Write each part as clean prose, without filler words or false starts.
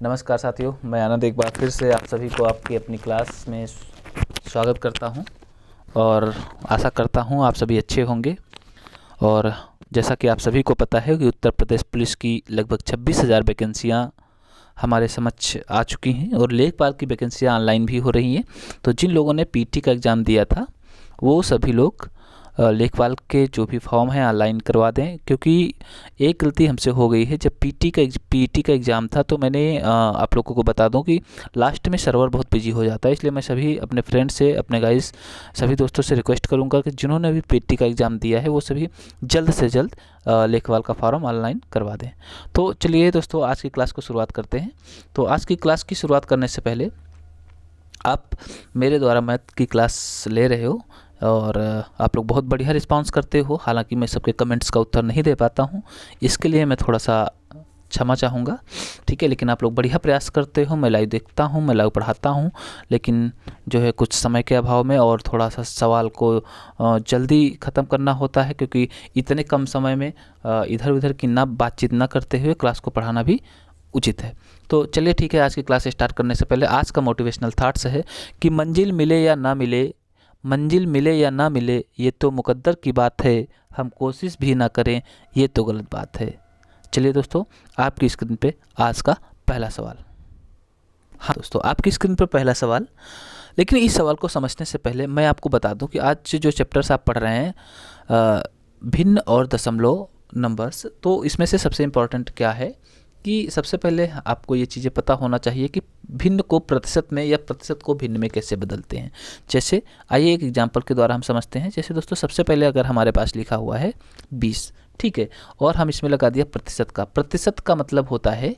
नमस्कार साथियों, मैं आनंद एक बार फिर से आप सभी को आपकी अपनी क्लास में स्वागत करता हूं और आशा करता हूं आप सभी अच्छे होंगे। और जैसा कि आप सभी को पता है कि उत्तर प्रदेश पुलिस की लगभग 26,000 वैकेंसियाँ हमारे समक्ष आ चुकी हैं और लेखपाल की वैकेंसियाँ ऑनलाइन भी हो रही हैं। तो जिन लोगों ने पीटी का एग्ज़ाम दिया था वो सभी लोग लेखपाल के जो भी फॉर्म हैं ऑनलाइन करवा दें, क्योंकि एक गलती हमसे हो गई है। जब पीटी का एग्ज़ाम था तो मैंने आप लोगों को बता दूं कि लास्ट में सर्वर बहुत बिजी हो जाता है, इसलिए मैं सभी अपने फ्रेंड से, अपने गाइस, सभी दोस्तों से रिक्वेस्ट करूंगा कि जिन्होंने भी पीटी का एग्ज़ाम दिया है वो सभी जल्द से जल्द लेखपाल का फॉर्म ऑनलाइन करवा दें। तो चलिए दोस्तों, आज की क्लास को शुरुआत करते हैं। तो आज की क्लास की शुरुआत करने से पहले आप मेरे द्वारा मैथ की क्लास ले रहे हो और आप लोग बहुत बढ़िया रिस्पांस करते हो। हालांकि मैं सबके कमेंट्स का उत्तर नहीं दे पाता हूं, इसके लिए मैं थोड़ा सा क्षमा चाहूँगा, ठीक है। लेकिन आप लोग बढ़िया प्रयास करते हो, मैं लाइव देखता हूं, मैं लाइव पढ़ाता हूं, लेकिन जो है कुछ समय के अभाव में और थोड़ा सा सवाल को जल्दी ख़त्म करना होता है, क्योंकि इतने कम समय में इधर उधर की ना बातचीत ना करते हुए क्लास को पढ़ाना भी उचित है। तो चलिए ठीक है, आज की क्लास स्टार्ट करने से पहले आज का मोटिवेशनल थाट्स है कि मंजिल मिले या ना मिले, मंजिल मिले या ना मिले ये तो मुकद्दर की बात है, हम कोशिश भी ना करें ये तो गलत बात है। चलिए दोस्तों, आपकी स्क्रीन पे आज का पहला सवाल। हाँ दोस्तों, आपकी स्क्रीन पर पहला सवाल। लेकिन इस सवाल को समझने से पहले मैं आपको बता दूं कि आज जो चैप्टर्स आप पढ़ रहे हैं भिन्न और दशमलव नंबर्स, तो इसमें से सबसे इम्पॉर्टेंट क्या है कि सबसे पहले आपको ये चीज़ें पता होना चाहिए कि भिन्न को प्रतिशत में या प्रतिशत को भिन्न में कैसे बदलते हैं। जैसे आइए एक एग्जांपल के द्वारा हम समझते हैं। जैसे दोस्तों, सबसे पहले अगर हमारे पास लिखा हुआ है 20, ठीक है, और हम इसमें लगा दिया प्रतिशत का। प्रतिशत का मतलब होता है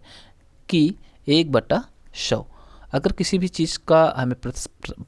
कि 1/100। अगर किसी भी चीज़ का हमें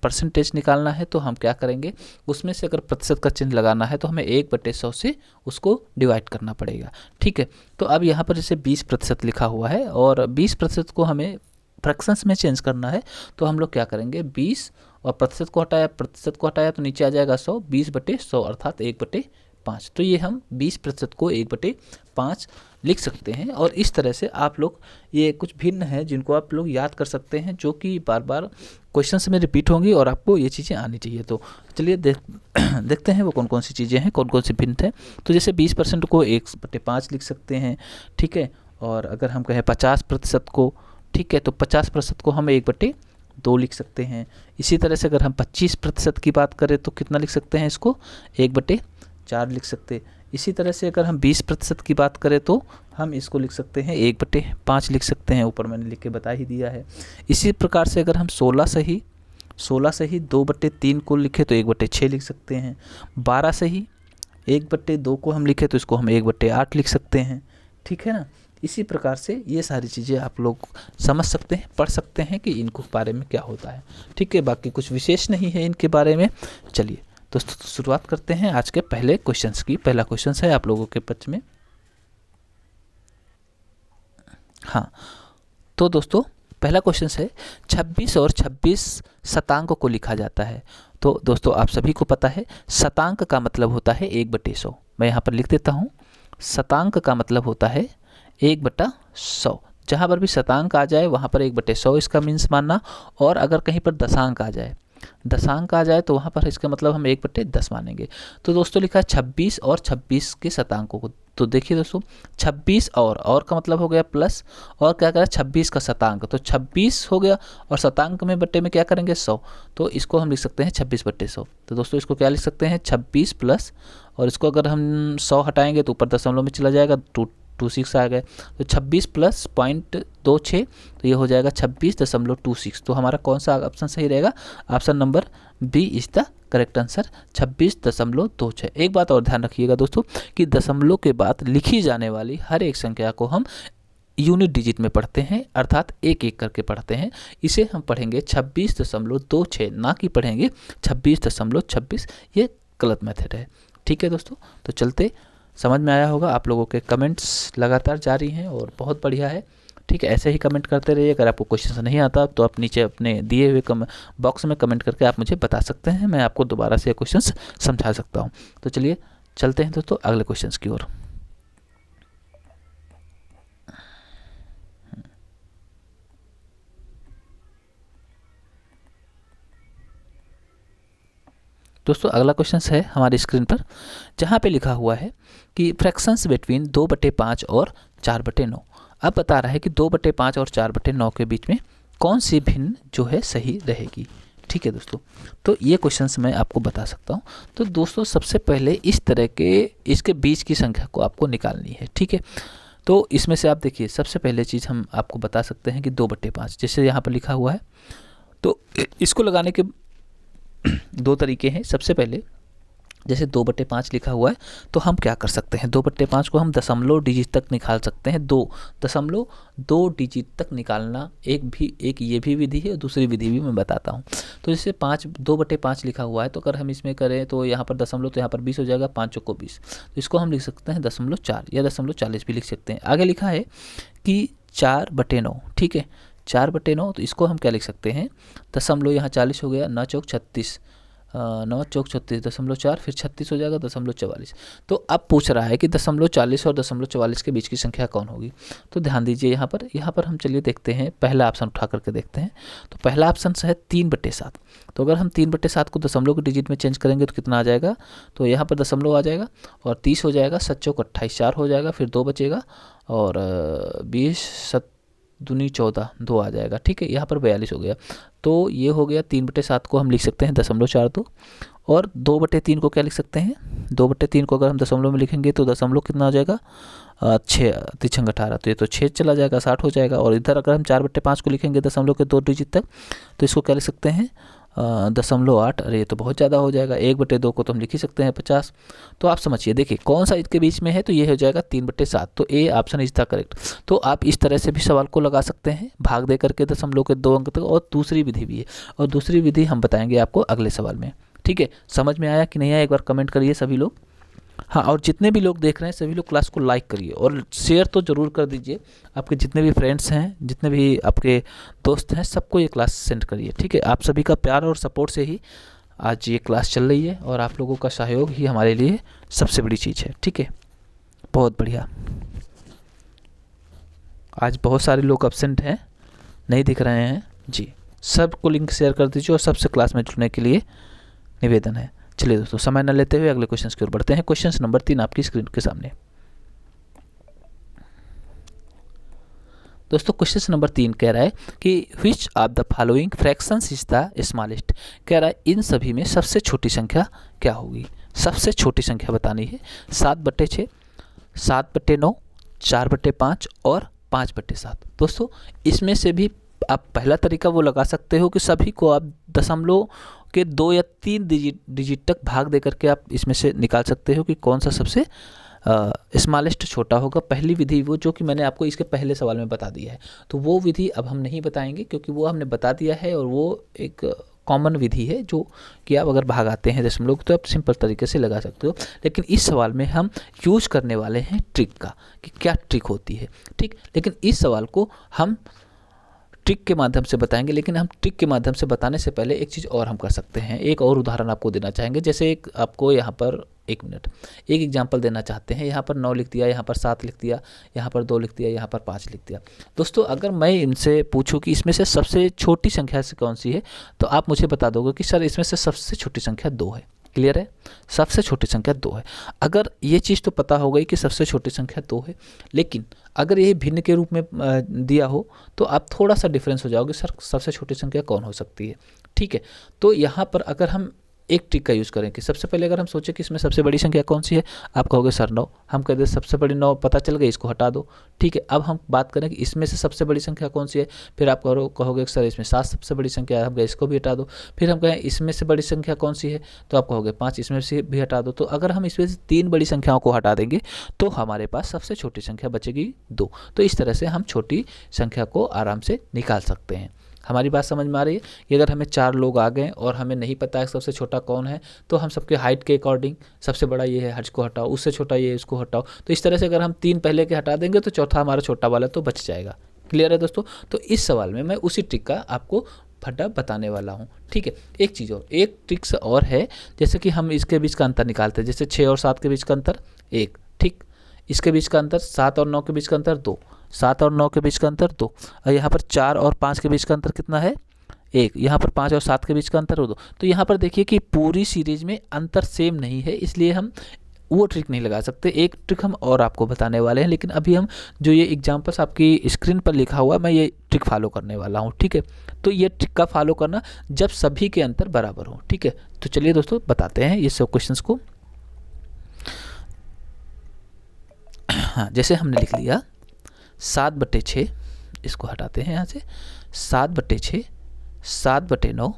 परसेंटेज निकालना है तो हम क्या करेंगे, उसमें से अगर प्रतिशत का चिन्ह लगाना है तो हमें 1/100 से उसको डिवाइड करना पड़ेगा, ठीक है। तो अब यहाँ पर जैसे 20% लिखा हुआ है और 20% को हमें फ्रैक्शंस में चेंज करना है, तो हम लोग क्या करेंगे, 20 और प्रतिशत को हटाया तो नीचे आ जाएगा 100, 20/100 अर्थात 1/5। तो ये हम 20% को 1/5 लिख सकते हैं। और इस तरह से आप लोग, ये कुछ भिन्न है जिनको आप लोग याद कर सकते हैं, जो कि बार बार क्वेश्चंस में रिपीट होंगी और आपको ये चीज़ें आनी चाहिए। तो चलिए देखते हैं वो कौन कौन सी चीज़ें हैं, कौन कौन सी भिन्न है। तो जैसे 20% को 1/5 लिख सकते हैं, ठीक है। और अगर हम कहें 50% को, ठीक है, तो 50% को हम 1/2 लिख सकते हैं। इसी तरह से अगर हम 25% की बात करें तो कितना लिख सकते हैं, इसको 1/4 लिख सकते। इसी तरह से अगर हम 20% की बात करें तो हम इसको लिख सकते हैं 1/5 लिख सकते हैं, ऊपर मैंने लिख के बता ही दिया है। इसी प्रकार से अगर हम 16 से ही 2/3 को लिखे तो 1/6 लिख सकते हैं। 12 से ही 1/2 को हम लिखे तो इसको हम 1/8 लिख सकते हैं, ठीक है ना। इसी प्रकार से ये सारी चीज़ें आप लोग समझ सकते हैं, पढ़ सकते हैं कि इनको बारे में क्या होता है, ठीक है। बाकी कुछ विशेष नहीं है इनके बारे में। चलिए दोस्तों, तो शुरुआत करते हैं आज के पहले क्वेश्चंस की। पहला क्वेश्चन है आप लोगों के पक्ष में। हाँ, तो दोस्तों पहला क्वेश्चन है 26 और 26 शतांक को लिखा जाता है। तो दोस्तों आप सभी को पता है शतांक का मतलब होता है 1/100। मैं यहाँ पर लिख देता हूँ, शतांक का मतलब होता है 1/100। जहाँ पर भी शतांक आ जाए वहाँ पर 1/100 इसका मीन्स मानना, और अगर कहीं पर दशांक आ जाए तो वहाँ पर इसका मतलब हम 1/10 मानेंगे। तो दोस्तों लिखा है 26 और 26 के शतांकों को। तो देखिए दोस्तों, 26 और का मतलब हो गया प्लस, और क्या करें 26 का शतांक, तो 26 हो गया और शतांक में बट्टे में क्या करेंगे 100, तो इसको हम लिख सकते हैं 26/100। तो दोस्तों इसको क्या लिख सकते हैं 26 प्लस, और इसको अगर हम 100 हटाएंगे तो ऊपर दशमलव में चला जाएगा, 26 आ गए, तो 26 प्लस 0.26, तो ये हो जाएगा 26.26। तो हमारा कौन सा ऑप्शन सही रहेगा, option number B is the correct answer, 26.26। एक बात और ध्यान रखिएगा दोस्तों कि दशमलव के बाद लिखी जाने वाली हर एक संख्या को हम यूनिट डिजिट में पढ़ते हैं, अर्थात एक एक करके पढ़ते हैं। इसे हम पढ़ेंगे 26.26, ना कि पढ़ेंगे 26.26। ये गलत मेथड है, ठीक है दोस्तों। तो चलते, समझ में आया होगा। आप लोगों के कमेंट्स लगातार जारी हैं और बहुत बढ़िया है, ठीक है। ऐसे ही कमेंट करते रहिए। अगर आपको क्वेश्चन नहीं आता तो आप नीचे अपने दिए हुए बॉक्स में कमेंट करके आप मुझे बता सकते हैं, मैं आपको दोबारा से क्वेश्चन समझा सकता हूँ। तो चलिए चलते हैं दोस्तों अगले क्वेश्चन की ओर। दोस्तों अगला क्वेश्चन है हमारी स्क्रीन पर, जहाँ पे लिखा हुआ है कि फ्रैक्शंस बिटवीन 2/5 और 4/9। अब बता रहा है कि 2/5 और 4/9 के बीच में कौन सी भिन्न जो है सही रहेगी। ठीक है दोस्तों, तो ये क्वेश्चंस मैं आपको बता सकता हूँ। तो दोस्तों सबसे पहले इस तरह के इसके बीच की संख्या को आपको निकालनी है। ठीक है, तो इसमें से आप देखिए, सबसे पहले चीज़ हम आपको बता सकते हैं कि 2/5 जैसे यहाँ पर लिखा हुआ है, तो इसको लगाने के दो तरीके हैं। सबसे पहले जैसे 2/5 लिखा हुआ है, तो हम क्या कर सकते हैं, 2/5 को हम दशमलव डिजिट तक निकाल सकते हैं। 2.2 डिजिट तक निकालना एक ये भी विधि है और दूसरी विधि भी मैं बताता हूँ। तो जैसे 2/5 लिखा हुआ है, तो अगर हम इसमें करें तो यहाँ पर दशमलव, तो यहाँ पर 20 हो जाएगा, 5 चौको 20, तो इसको हम लिख सकते हैं 0.4 या 0.40 भी लिख सकते हैं। आगे लिखा है कि 4/9, ठीक है, 4/9, तो इसको हम क्या लिख सकते हैं, दशमलव यहाँ 40 हो गया, 9 चौक 36, 9 चौक 36, 0.4, फिर 36 हो जाएगा, 0.44। तो अब पूछ रहा है कि 0.40 और 0.44 के बीच की संख्या कौन होगी। तो ध्यान दीजिए यहाँ पर हम चलिए देखते हैं, पहला ऑप्शन उठा करके देखते हैं। तो पहला ऑप्शन है 3/7। तो अगर हम 3/7 को दशमलव के डिजिट में चेंज करेंगे तो कितना आ जाएगा, तो यहाँ पर दशमलव आ जाएगा और 30 हो जाएगा, 7 चौक 28, 4 हो जाएगा, फिर 2 बचेगा और 20, 7 दूनी 14, 2 आ जाएगा। ठीक है, यहाँ पर 42 हो गया। तो ये हो गया 3/7 को हम लिख सकते हैं 0.42, और 2/3 को क्या लिख सकते हैं, 2/3 को अगर हम दशमलव में लिखेंगे तो दशमलव कितना हो जाएगा, 6, 3 18, तो ये तो 6 चला जाएगा, 60 हो जाएगा। और इधर अगर हम 4/5 को लिखेंगे दशमलव के 2 डिजिट तक, तो इसको क्या लिख सकते हैं, 0.8, अरे ये तो बहुत ज़्यादा हो जाएगा। 1/2 को तो हम लिख ही सकते हैं 50। तो आप समझिए, देखिए कौन सा इसके बीच में है, तो ये हो जाएगा 3/7। तो A option is the correct. तो आप इस तरह से भी सवाल को लगा सकते हैं, भाग दे करके दशमलव के 2 अंक तक, और दूसरी विधि भी है, और दूसरी विधि हम बताएंगे आपको अगले सवाल में। ठीक है, समझ में आया कि नहीं आया, एक बार कमेंट करिए सभी लोग। हाँ, और जितने भी लोग देख रहे हैं सभी लोग क्लास को लाइक करिए और शेयर तो ज़रूर कर दीजिए। आपके जितने भी फ्रेंड्स हैं, जितने भी आपके दोस्त हैं, सबको ये क्लास सेंड करिए। ठीक है, आप सभी का प्यार और सपोर्ट से ही आज ये क्लास चल रही है, और आप लोगों का सहयोग ही हमारे लिए सबसे बड़ी चीज़ है। ठीक है, बहुत बढ़िया। आज बहुत सारे लोग एब्सेंट हैं, नहीं दिख रहे हैं जी। सबको लिंक शेयर कर दीजिए और सबसे क्लास में जुड़ने के लिए निवेदन है। चलिए दोस्तों, समय न लेते हुए अगले क्वेश्चन की ओर बढ़ते हैं। क्वेश्चन नंबर 3 आपकी स्क्रीन के सामने। दोस्तों क्वेश्चन नंबर 3 कह रहा है कि which of the following fractions is the smallest. कह रहा है इन सभी में सबसे छोटी संख्या क्या होगी। सबसे छोटी संख्या बतानी है। 7/6, 7/9, 4/5 और 5/7। दोस्तों इसमें से भी आप पहला तरीका वो लगा सकते हो कि सभी को आप दशमलव के 2 या 3 डिजिट तक भाग दे करके आप इसमें से निकाल सकते हो कि कौन सा सबसे स्मॉलेस्ट छोटा होगा। पहली विधि वो जो कि मैंने आपको इसके पहले सवाल में बता दिया है, तो वो विधि अब हम नहीं बताएंगे क्योंकि वो हमने बता दिया है, और वो एक कॉमन विधि है जो कि आप अगर भागाते हैं दशमलव तो आप सिंपल तरीके से लगा सकते हो। लेकिन इस सवाल में हम यूज करने वाले हैं ट्रिक का, कि क्या ट्रिक होती है। ठीक, लेकिन इस सवाल को हम ट्रिक के माध्यम से बताएंगे, लेकिन हम ट्रिक के माध्यम से बताने से पहले एक चीज़ और हम कर सकते हैं। एक और उदाहरण आपको देना चाहेंगे। जैसे एक आपको यहाँ पर एक एग्जाम्पल देना चाहते हैं। यहाँ पर 9 लिख दिया, यहाँ पर 7 लिख दिया, यहाँ पर 2 लिख दिया, यहाँ पर 5 लिख दिया। दोस्तों अगर मैं इनसे पूछूं कि इसमें से सबसे छोटी संख्या से कौन सी है, तो आप मुझे बता दोगे कि सर इसमें से सबसे छोटी संख्या 2 है। क्लियर है, सबसे छोटी संख्या 2 है। अगर ये चीज़ तो पता हो गई कि सबसे छोटी संख्या 2 है, लेकिन अगर ये भिन्न के रूप में दिया हो तो आप थोड़ा सा डिफरेंस हो जाओगे, सर सबसे छोटी संख्या कौन हो सकती है। ठीक है, तो यहाँ पर अगर हम एक ट्रिक का यूज़ करें कि सबसे पहले अगर हम सोचें कि इसमें सबसे बड़ी संख्या कौन सी है, आप कहोगे सर 9। हम कह दें सबसे बड़ी 9 पता चल गई, इसको हटा दो। ठीक है, अब हम बात करें कि इसमें से सबसे बड़ी संख्या कौन सी है, फिर आप कहोगे सर इसमें 7 सबसे बड़ी संख्या है, हम इसको भी हटा दो। फिर हम कहें इसमें से बड़ी संख्या कौन सी है, तो आप कहोगे 5, इसमें से भी हटा दो। तो अगर हम इसमें से 3 बड़ी संख्याओं को हटा देंगे तो हमारे पास सबसे छोटी संख्या बचेगी 2। तो इस तरह से हम छोटी संख्या को आराम से निकाल सकते हैं। हमारी बात समझ में आ रही है कि अगर हमें 4 लोग आ गए और हमें नहीं पता है सबसे छोटा कौन है, तो हम सबके हाइट के अकॉर्डिंग सबसे बड़ा ये है, हज को हटाओ, उससे छोटा ये, इसको हटाओ। तो इस तरह से अगर हम 3 पहले के हटा देंगे तो चौथा हमारा छोटा वाला तो बच जाएगा। क्लियर है दोस्तों। तो इस सवाल में मैं उसी ट्रिक का आपको फटा बताने वाला हूँ। ठीक है, एक चीज़ और, एक ट्रिक्स और है, जैसे कि हम इसके बीच का अंतर निकालते हैं। जैसे 6 और 7 के बीच का अंतर 1, ठीक, इसके बीच का अंतर 7 और 9 के बीच का अंतर 2, 7 और 9 के बीच का अंतर 2, और यहाँ पर 4 और 5 के बीच का अंतर कितना है, 1, यहाँ पर 5 और 7 के बीच का अंतर हो 2। तो यहाँ पर देखिए कि पूरी सीरीज में अंतर सेम नहीं है, इसलिए हम वो ट्रिक नहीं लगा सकते। एक ट्रिक हम और आपको बताने वाले हैं, लेकिन अभी हम जो ये एग्जाम्पल्स आपकी स्क्रीन पर लिखा हुआ मैं ये ट्रिक फॉलो करने वाला हूँ, ठीक है। तो ये ट्रिक का फॉलो करना जब सभी के अंतर बराबर हो, ठीक है। तो चलिए दोस्तों बताते हैं ये सब क्वेश्चंस को। हाँ, जैसे हमने लिख लिया 7/6, इसको हटाते हैं यहाँ से, 7/6, 7/9,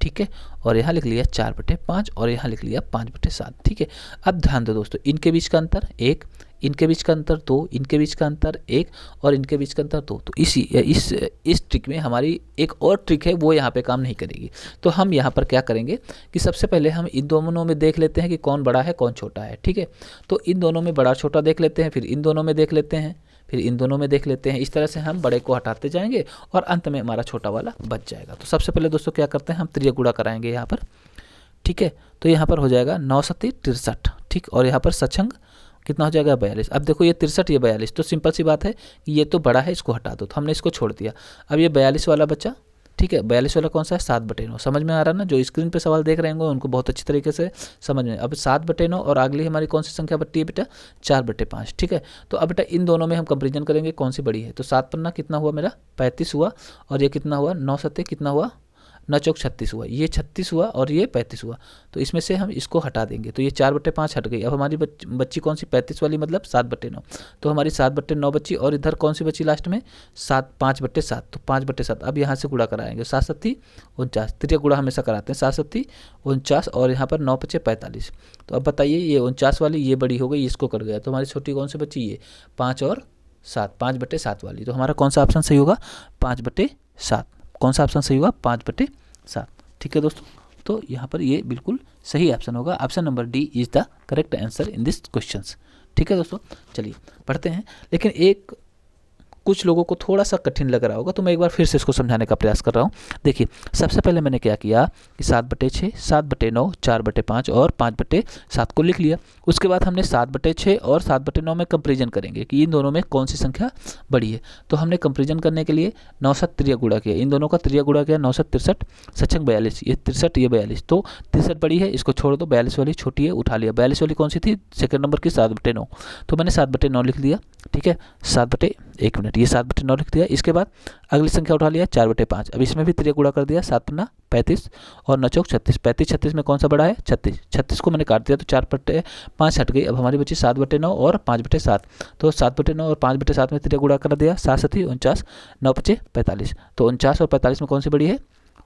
ठीक है। और यहाँ लिख लिया 4/5 और यहाँ लिख लिया 5/7, ठीक है। अब ध्यान दो दोस्तों, इनके बीच का अंतर 1, इनके बीच का अंतर 2, इनके बीच का अंतर 1 और इनके बीच का अंतर 2। तो इस ट्रिक में हमारी एक और ट्रिक है, वो यहाँ पे काम नहीं करेगी। तो हम यहाँ पर क्या करेंगे कि सबसे पहले हम इन दोनों में देख लेते हैं कि कौन बड़ा है कौन छोटा है, ठीक है। तो इन दोनों में बड़ा छोटा देख लेते हैं, फिर इन दोनों में देख लेते हैं, फिर इन दोनों में देख लेते हैं। इस तरह से हम बड़े को हटाते जाएंगे और अंत में हमारा छोटा वाला बच जाएगा। तो सबसे पहले दोस्तों क्या करते हैं, हम त्रिय गुणा कराएंगे यहाँ पर, ठीक है। तो यहाँ पर हो जाएगा 9 सत्ती 63, ठीक। और यहाँ पर सचंग कितना हो जाएगा 42। अब देखो ये 63 ये 42, तो सिंपल सी बात है कि ये तो बड़ा है, इसको हटा दो। तो हमने इसको छोड़ दिया। अब ये 42 वाला बच्चा, ठीक है। 42 वाला कौन सा है, 7/9। समझ में आ रहा है ना, जो स्क्रीन पे सवाल देख रहे होंगे उनको बहुत अच्छी तरीके से समझ में। अब 7/9 और अगली हमारी कौन सी संख्या बचती है बेटा, 4/5, ठीक है। तो अब बेटा इन दोनों में हम कंपेरिजन करेंगे कौन सी बड़ी है। तो 7 पन्ना कितना हुआ मेरा 35 हुआ, और ये कितना हुआ 9 सत्ते कितना हुआ 9 चौक 36 हुआ, ये 36 हुआ और ये 35 हुआ। तो इसमें से हम इसको हटा देंगे, तो ये 4/5 हट गई। अब हमारी बच्ची कौन सी 35 वाली, मतलब 7/9। तो हमारी 7/9 बच्ची, और इधर कौन सी बची लास्ट में 5/7। तो 5/7 अब यहाँ से गुणा कराएंगे, 7 सत्ती 49, त्रिय गुणा हमेशा कराते हैं, 7 सत्ती 49 और यहाँ पर 9 5 45। तो अब बताइए ये 49 वाली ये बड़ी हो गई, इसको कर गया। तो हमारी छोटी कौन सी बची, ये 5 और 7, 5/7 वाली। तो हमारा कौन सा ऑप्शन सही होगा, 5/7। कौन सा ऑप्शन सही होगा, 5/7, ठीक है दोस्तों। तो यहाँ पर ये बिल्कुल सही ऑप्शन होगा, option number D is the correct answer in this questions, ठीक है दोस्तों। चलिए पढ़ते हैं, लेकिन एक कुछ लोगों को थोड़ा सा कठिन लग रहा होगा, तो मैं एक बार फिर से इसको समझाने का प्रयास कर रहा हूँ। देखिए सबसे पहले मैंने क्या किया कि 7/6, 7/9, 4/5 और 5/7 को लिख लिया। उसके बाद हमने 7/6 और 7/9 में कंपेरिजन करेंगे कि इन दोनों में कौन सी संख्या बड़ी है। तो हमने कंपेरिजन करने के लिए 9 7 त्रिय गुणा किया, इन दोनों का त्रिय गुणा किया, 9 7 63, सचंग 42, ये 63 ये 42। तो 63 बड़ी है, इसको छोड़ दो, 42 वाली छोटी है, उठा लिया। 42 वाली कौन सी थी, सेकंड नंबर की 7/9। तो मैंने 7/9 लिख दिया, ठीक है। 1 मिनट, ये 7/9 लिख दिया। इसके बाद अगली संख्या उठा लिया 4/5। अब इसमें भी त्रिय गुणा कर दिया, 7 पन्ना 35 और 9 चौक 36। 35 36 में कौन सा बड़ा है, 36। 36 को मैंने काट दिया, तो 4/5 हट गई। अब हमारी बची 7/9 और 5/7। तो 7/9 और 5/7 में त्रिय गुणा कर दिया, 7 सत्ती 49, 9 5 45। तो 49 और 45 में कौन सी बड़ी है,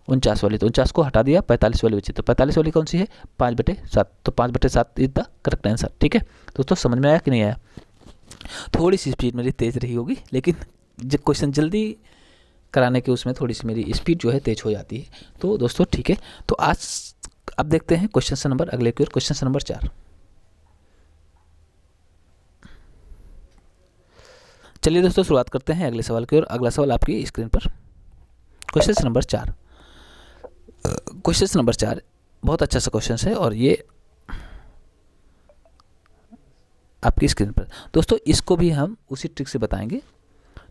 49 वाली। तो 49 को हटा दिया, 45 वाली बची। तो 45 वाली कौन सी है, 5/7। तो 5/7 इज द करेक्ट आंसर, ठीक है दोस्तों। समझ में आया कि नहीं आया, थोड़ी सी स्पीड मेरी तेज़ रही होगी, लेकिन जब क्वेश्चन जल्दी कराने के उसमें थोड़ी सी मेरी स्पीड जो है तेज हो जाती है। तो दोस्तों ठीक है, तो आज अब देखते हैं क्वेश्चन नंबर अगले की ओर, क्वेश्चन नंबर 4। चलिए दोस्तों शुरुआत करते हैं अगले सवाल की ओर। अगला सवाल आपकी स्क्रीन पर, क्वेश्चन नंबर 4। क्वेश्चन नंबर 4 बहुत अच्छा सा क्वेश्चन है और ये आपकी स्क्रीन पर दोस्तों, इसको भी हम उसी ट्रिक से बताएंगे,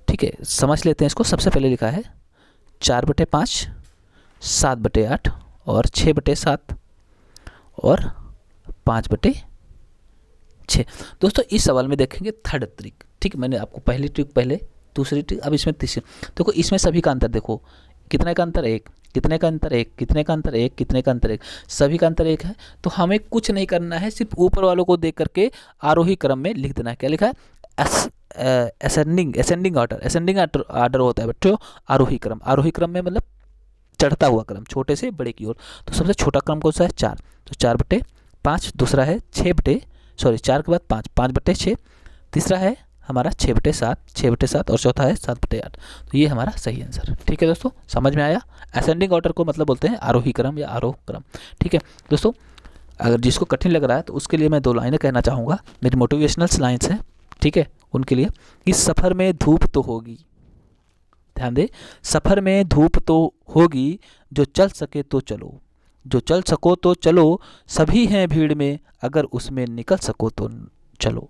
ठीक है। समझ लेते हैं इसको। सबसे पहले लिखा है 4/5, 7/8 और 6/7 और 5/6। दोस्तों इस सवाल में देखेंगे थर्ड ट्रिक, ठीक। मैंने आपको पहली ट्रिक पहले, दूसरी ट्रिक, अब इसमें तीसरी। देखो इसमें सभी का अंतर देखो, कितने का अंतर 1, कितने का अंतर 1, कितने का अंतर 1, कितने का अंतर 1, सभी का अंतर 1 है। तो हमें कुछ नहीं करना है, सिर्फ ऊपर वालों को देख करके आरोही क्रम में लिख देना है। क्या लिखा है, असेंडिंग ऑर्डर होता है बच्चों, आरोही क्रम। आरोही क्रम में मतलब चढ़ता हुआ क्रम, छोटे से बड़े की ओर। तो सबसे छोटा क्रम कौन सा है, 4। तो 4/5, दूसरा है 4 के बाद 5, 5/6, तीसरा है हमारा 6/7, 6/7 और चौथा है 7/8। तो ये हमारा सही आंसर, ठीक है दोस्तों। समझ में आया, असेंडिंग ऑर्डर को मतलब बोलते हैं आरोही क्रम या आरोह क्रम, ठीक है दोस्तों। अगर जिसको कठिन लग रहा है तो उसके लिए मैं 2 लाइनें कहना चाहूँगा, मेरी मोटिवेशनल लाइन्स हैं, ठीक है, उनके लिए। कि सफ़र में धूप तो होगी, ध्यान दे, सफ़र में धूप तो होगी, जो चल सके तो चलो, जो चल सको तो चलो, सभी हैं भीड़ में, अगर उसमें निकल सको तो चलो,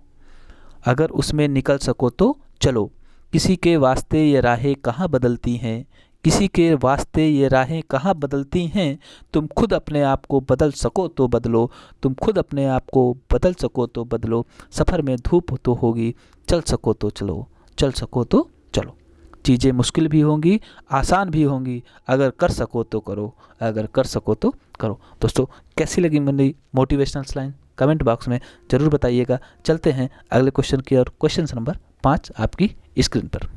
अगर उसमें निकल सको तो चलो। किसी के वास्ते ये राहें कहाँ बदलती हैं, किसी के वास्ते ये राहें कहाँ बदलती हैं, तुम खुद अपने आप को बदल सको तो बदलो, तुम खुद अपने आप को बदल सको तो बदलो, सफ़र में धूप तो होगी, चल सको तो चलो, चल सको तो चलो। चीज़ें मुश्किल भी होंगी, आसान भी होंगी, अगर कर सको तो करो, अगर कर सको तो करो। दोस्तों कैसी लगी मेरी मोटिवेशनल लाइन कमेंट बॉक्स में ज़रूर बताइएगा। चलते हैं अगले क्वेश्चन की और। क्वेश्चन नंबर 5 आपकी स्क्रीन पर।